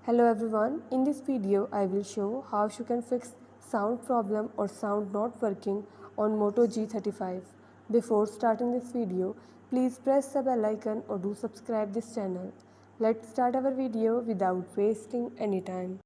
Hello everyone, in this video I will show how you can fix sound problem or sound not working on Moto G55. Before starting this video, please press the bell icon or do subscribe this channel. Let's start our video without wasting any time.